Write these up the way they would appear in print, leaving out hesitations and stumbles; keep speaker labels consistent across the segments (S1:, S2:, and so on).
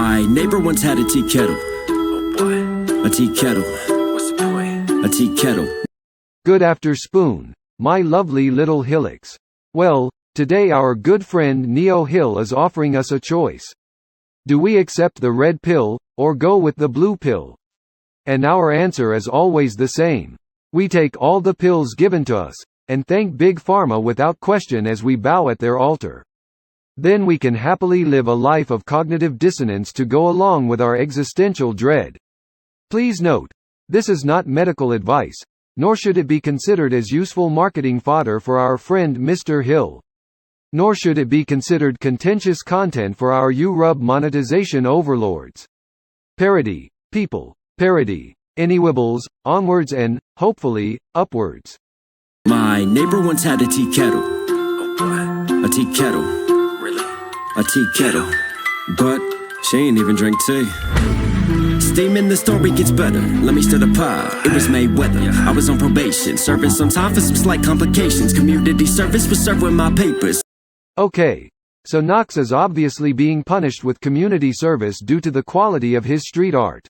S1: My neighbor once had a tea kettle. A tea kettle.
S2: What's the point?
S1: A tea kettle.
S3: Good after spoon, my lovely little hillocks. Well, today our good friend Neo Hill is offering us a choice. Do we accept the red pill, or go with the blue pill? And our answer is always the same. We take all the pills given to us, and thank Big Pharma without question as we bow at their altar. Then we can happily live a life of cognitive dissonance to go along with our existential dread. Please note, this is not medical advice, nor should it be considered as useful marketing fodder for our friend Mr. Hill. Nor should it be considered contentious content for our URUB monetization overlords. Parody, people, parody, anywibbles, onwards and, hopefully, upwards.
S1: My neighbor once had a tea kettle. A tea kettle.
S2: Really?
S1: A tea kettle. But she ain't even drink tea. Steaming, the story gets better. Let me stir the pot. It was Mayweather. I was on probation, serving some time for some slight complications. Community service was served with my papers.
S3: Okay. So Knox is obviously being punished with community service due to the quality of his street art.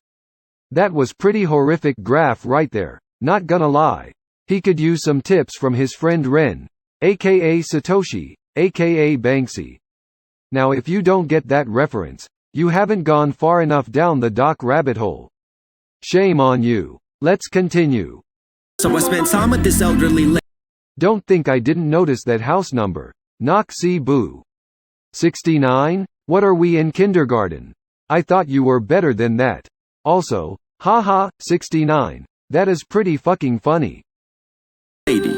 S3: That was pretty horrific graph right there, not gonna lie. He could use some tips from his friend Ren, aka Satoshi, aka Banksy. Now if you don't get that reference, you haven't gone far enough down the doc rabbit hole. Shame on you. Let's continue.
S1: So I spent time with this elderly lady.
S3: Don't think I didn't notice that house number. Knoxy boo. 69? What are we in kindergarten? I thought you were better than that. Also, haha, 69. That is pretty fucking funny.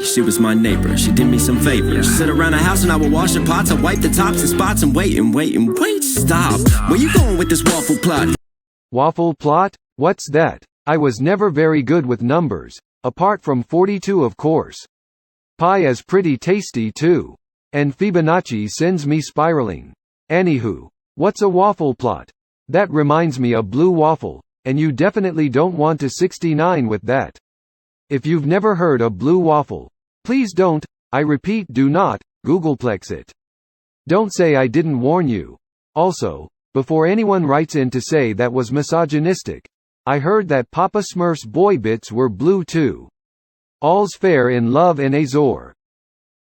S1: She was my neighbor, she did me some favors. Sit around the house and I would wash the pots. I wipe the tops and spots and wait, stop. Where you going with this waffle plot?
S3: Waffle plot? What's that? I was never very good with numbers. Apart from 42 of course. Pie is pretty tasty too. And Fibonacci sends me spiraling. Anywho, what's a waffle plot? That reminds me of blue waffle, and you definitely don't want to 69 with that. If you've never heard of blue waffle, please don't, I repeat do not, Googleplex it. Don't say I didn't warn you. Also, before anyone writes in to say that was misogynistic, I heard that Papa Smurf's boy bits were blue too. All's fair in love and Azor.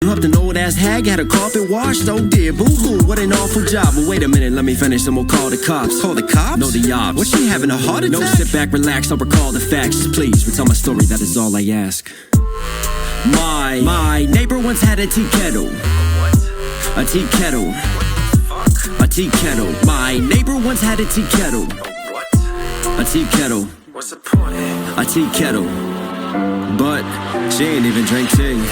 S1: You helped an old ass hag, had her carpet washed, oh dear, boo-hoo, what an awful job. But wait a minute, let me finish and we'll call the cops. Call the cops? No, the ops. Was she having a heart attack? No, sit back, relax, I'll recall the facts. Please, retell my story, that is all I ask. My neighbor once had a tea kettle. A tea kettle. A tea kettle. My neighbor once had a tea kettle. A tea kettle.
S2: What's the point?
S1: A tea kettle. But she ain't even drink tea.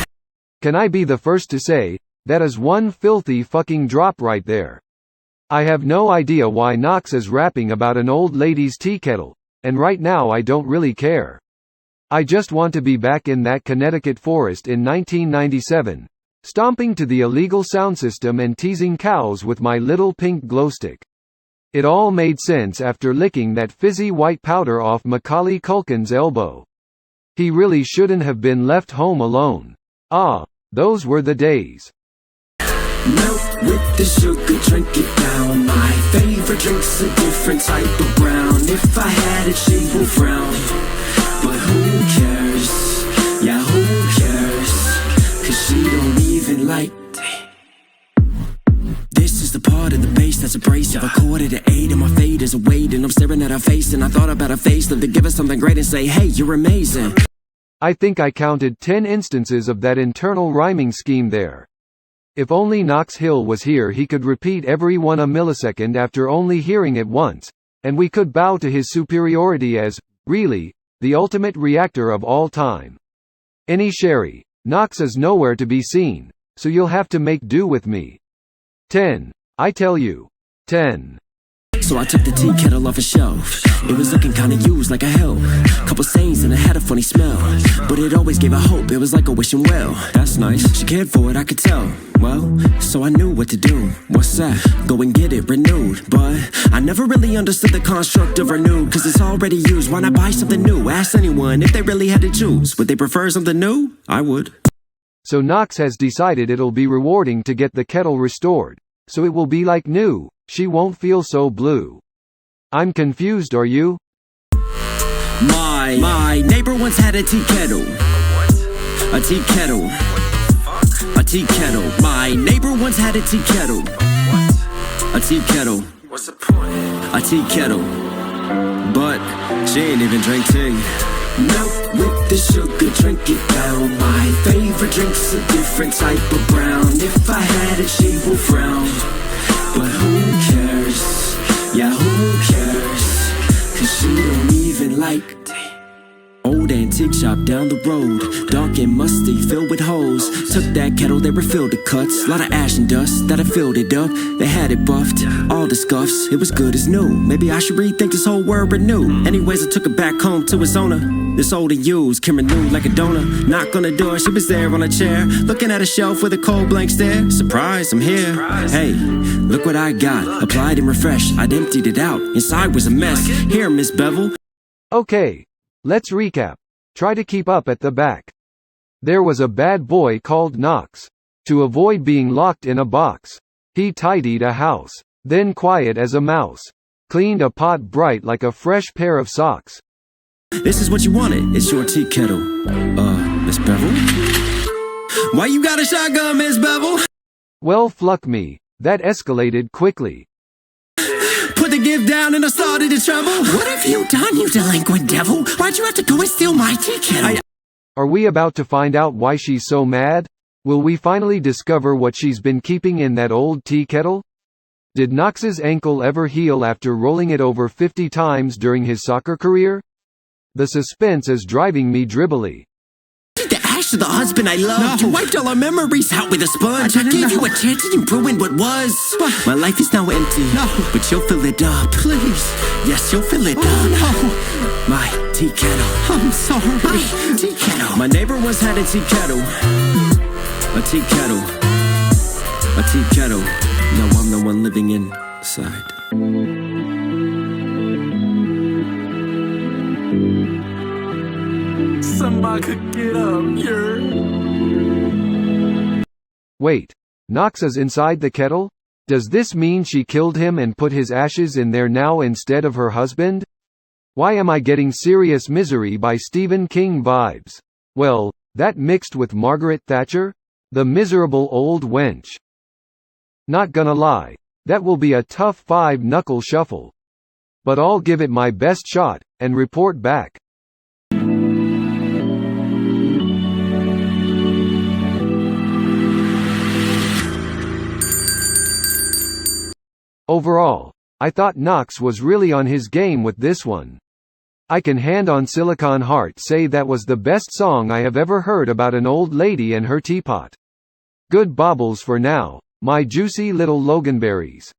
S3: Can I be the first to say, that is one filthy fucking drop right there. I have no idea why Knox is rapping about an old lady's tea kettle, and right now I don't really care. I just want to be back in that Connecticut forest in 1997, stomping to the illegal sound system and teasing cows with my little pink glowstick. It all made sense after licking that fizzy white powder off Macaulay Culkin's elbow. He really shouldn't have been left home alone. Ah, those were the days.
S1: Milk with the sugar, drink it down. My favorite drink's a different type of brown. If I had it, she would frown. But who cares? Yeah, who cares? Cause she don't even like this is the part of the bass that's abrasive. A quarter to 8 and my fade is a weight. And I'm staring at her face and I thought about her face. Live to give her something great and say, hey, you're amazing.
S3: I think I counted 10 instances of that internal rhyming scheme there. If only Knox Hill was here, he could repeat every one a millisecond after only hearing it once, and we could bow to his superiority as, really, the ultimate reactor of all time. Any sherry, Knox is nowhere to be seen, so you'll have to make do with me. 10. I tell you. 10.
S1: So I took the tea kettle off a shelf. It was looking kinda used like a help. Couple stains and it had a funny smell, but it always gave her hope, it was like a wishing well. That's nice, she cared for it, I could tell. Well, so I knew what to do. What's that? Go and get it renewed. But I never really understood the construct of renewed, cause it's already used, why not buy something new? Ask anyone if they really had to choose. Would they prefer something new? I would.
S3: So Knox has decided it'll be rewarding to get the kettle restored, so it will be like new. She won't feel so blue. I'm confused, are you?
S1: My neighbor once had a tea kettle.
S2: What?
S1: A tea kettle.
S2: Fuck?
S1: A tea kettle. My neighbor once had a tea kettle.
S2: What?
S1: A tea kettle.
S2: What's the point?
S1: A tea kettle. But she ain't even drink tea. Milk with the sugar, drink it down. My favorite drink's a different type of brown. If I had it, she will frown. But who cares? Yeah, who cares? Cause she don't even like tea. Old antique shop down the road, dark and musty, filled with holes. Took that kettle, they refilled the cuts. Lot of ash and dust that I filled it up. They had it buffed, all the scuffs. It was good as new. Maybe I should rethink this whole word renew. Anyways, I took it back home to its owner. This old and used, came renewed like a donor. Knock on the door, she was there on a chair, looking at a shelf with a cold blank stare. Surprise, I'm here. Hey, look what I got. Applied and refreshed, I'd emptied it out. Inside was a mess. Here, Miss Bevel.
S3: Okay, let's recap. Try to keep up at the back. There was a bad boy called Knox. To avoid being locked in a box, he tidied a house. Then quiet as a mouse, cleaned a pot bright like a fresh pair of socks.
S1: This is what you wanted, it's your tea kettle. Miss Bevel? Why you got a shotgun, Miss Bevel?
S3: Well, fluck me, that escalated quickly.
S1: Put the gift down and I started to trouble. What have you done, you delinquent devil? Why'd you have to go and steal my tea kettle?
S3: Are we about to find out why she's so mad? Will we finally discover what she's been keeping in that old tea kettle? Did Knox's ankle ever heal after rolling it over 50 times during his soccer career? The suspense is driving me dribbly.
S1: The ash of the husband I loved. You wiped all our memories out with a sponge. I gave you a chance and you ruined what was. My life is now empty. But you'll fill it up. Please. Yes, you'll fill it up. My tea kettle. I'm sorry. My tea kettle. My neighbor once had a tea kettle. A tea kettle. A tea kettle. Now I'm the one living inside.
S2: Somebody could get up here.
S3: Wait, Knox is inside the kettle? Does this mean she killed him and put his ashes in there now instead of her husband? Why am I getting Serious Misery by Stephen King vibes? Well, that mixed with Margaret Thatcher? The miserable old wench. Not gonna lie, that will be a tough 5-knuckle shuffle. But I'll give it my best shot, and report back. Overall, I thought Knox was really on his game with this one. I can hand on Silicon Heart say that was the best song I have ever heard about an old lady and her teapot. Good baubles for now, my juicy little Loganberries.